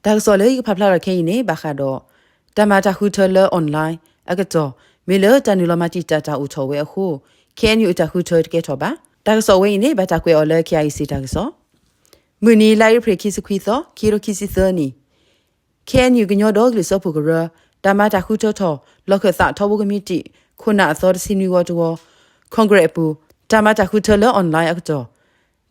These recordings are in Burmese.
ဒါဆိုလေဖပလာခဲနေဘာခါတော့တမတာခုထလအွန်လိုင်းအကတော့မေလတန်နူလမတီတာတာဦးချောဝဲအခုခဲနူတခုထကဲထောပါဒါဆိုဝဲနေဘာတာကွဲအော်လေခဲအိစီဒါဆိုမူနီလိုက်ဖရခိစခွီသောခီရိုခိစီသနီခဲနူကညောတော့ကလစပုကရတမတာခုထထောလောက်ခသထောဘကမီတီခုနာအသောစီနီဝတ်ဝကွန်ဂရက်ပူတမတာခုထလအွန်လိုင်းအကတော့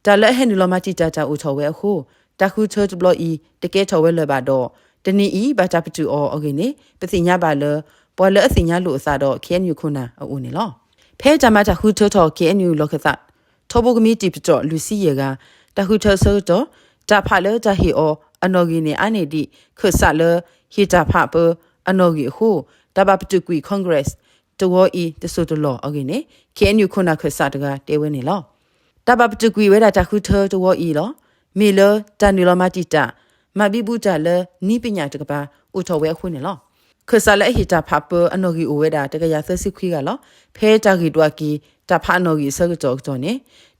ဒါလည်းဟဲနူလမတီတာတာဦးချောဝဲအခုတခုထဘလော်ဤတကဲထောဝဲလပါတော့တနီဤဘာတာပတူအောโอเคနေပစီညာပါလပေါ်လအစီညာလို့အစားတော့ခဲနူခုနာအိုနေလောဖဲကြမှာတခုထထောခဲနူလောကသထောဘကမီတီပတော့လူစီရကတခုထဆောတော့တဖလတဟီအောအနော်ဂီနေအနေဒီခဆလဟီတာဖပအနော်ဂီဟုတဘပတူကွီကွန်ဂရက်တဝဤတဆိုတလောโอเคနေခဲနူခုနာခဆတကတဲဝဲနေလောတဘပတူကွီဝဲတာတခုထတဝဤလောမေလတန်နူလမတီတာမဘီဘူးကြလနီးပညာတကပါဦးထော်ဝဲခွနေလောခဆလဟီတာဖပအနော်ဂီအိုဝဲတာတကရဆစစ်ခွေးကလောဖဲတာဂီတွာကီတဖာနော်ဂီဆောကြောကြောနေ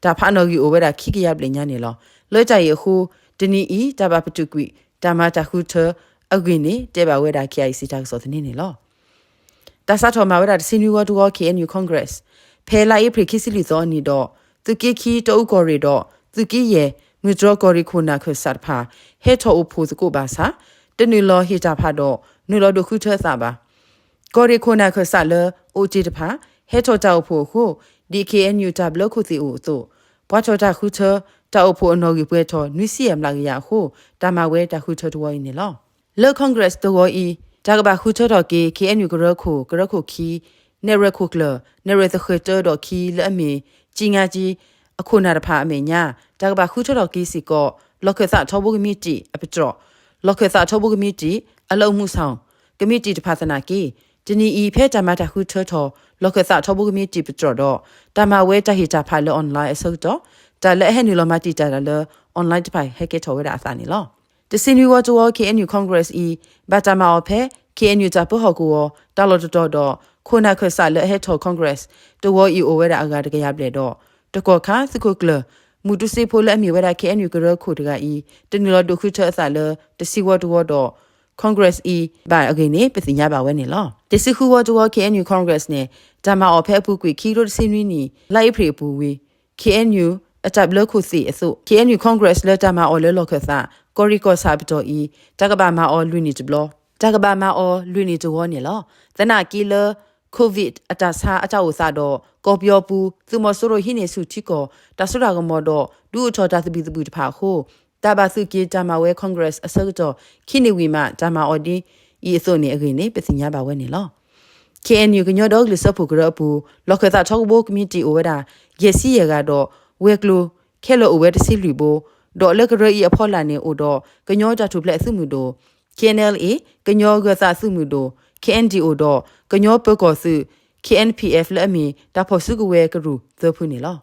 တာဖာနော်ဂီအိုဝဲတာခိကရပလညာနေလောလွတ်ကြရခုတနီဤတဘပတုကွီတမတာခုထအဂိနေတေဘဝဲတာခိအိစီတာဆိုတဲ့နေလောတဆာထောမဝဲတာစီနီဝတ်ဝကေအန်ယူကွန်ဂရက်ဖဲလာဧပြီခိစီလီသောနီတော့သူကိခီတောကောရီတော့သူကိရဲ့ငွေကြောကောရီခုနာခဆတ်ဖာဟဲထောအဖို့စကိုပါစာတနူလောဟီတာဖာတော့နူလောဒခုထဆာပါကောရီခုနာခဆတ်လအိုဂျီတဖာဟဲထောတောက်ဖို့ခု DKNU တဘလခုစီအိုဆိုဘွားချောတာခုထတောက်ဖို့အနော်ကြီးပွဲထောနွီစီယမ်လာရခုတာမဝဲတခုထတော်နေလောလောကွန်ဂရက်တော်ဤတာကဘာခုထတော်ကေ KNU ကရခုခီနေရခုကလနေရသခတတော်ခီလအမီကြီးငါကြီးအခုနာတဖာအမေညာတကဘာခုထတော်ကီစီကောလောကဆာထောဘုကမီတီအပတော်လောကဆာထောဘုကမီတီအလုံးမှုဆောင်ကမီတီတဖာသနာကီတနီဤဖဲတမတာခုထထောလောကဆာထောဘုကမီတီပတော်တော့တမဝဲတဟီတာဖိုင်လအွန်လိုင်းအစောတော့တလည်းဟဲနူလမတီတာလအွန်လိုင်းတဖိုင်ဟက်ကထောဝဲတာအစာနေလောတစင်ယူဝတ်ဝ KNU Congress ဤဘာတမအဖဲ KNU တပဟကောတာလောတော့ခုနာခဆာလဟဲထော Congress တဝဤအိုဝဲတာအကတကရပလေတော့တကောခါစကုကလမူတစီဖိုလအမီဝဲတာ KNU ကရခုတကဤတနူလဒုခုထအစာလတစီဝတ်ဝတော့ Congress ဤဘာအကိနေပစီညာပါဝဲနေလောတစီခုဝတ်ဝ KNU Congress နေတမအဖဲဖူကွီခီရိုစင်းဝီနီလိုက်ဖရီပူဝီ KNU အတပ်လခုစီအစု KNU Congress လက်တမအော်လလောခဆာကိုရီကောဆာပတော်ဤတကဘာမအော်လူနီတဘလတကဘာမအော်လူနီတဝနေလောသနာကီလကိုဗစ်အတဆာအချောက်စားတော့ကောပြောပူသူမဆိုရိုဟိနေစုချီကောတဆရာကမောတော့ဒူအထောတာသဘီသဘူတဖာခိုတဘာစုကေတမဝဲ Congress အစောတော့ခိနေဝီမတမအော်ဒီဤအစုနေအခိနေပစညာပါဝဲနေလော KNU ကညောတော့လစဖုကရပူလောကတာချောက်ဘိုကမီတီအိုဝဒါယစီရကတော့ဝဲကလိုခဲလိုအိုဝဲတစီလီဘိုဒေါ်လကရဤအဖော်လာနေအိုတော့ကညောတာထုပလက်စုမှုတော့ KNLA ကညောကဆာစုမှုတော့ KNDO တော့ကညောပကောစု KNPF လက်အမီတာဖို့စုကဝဲကရူသဖုနေလော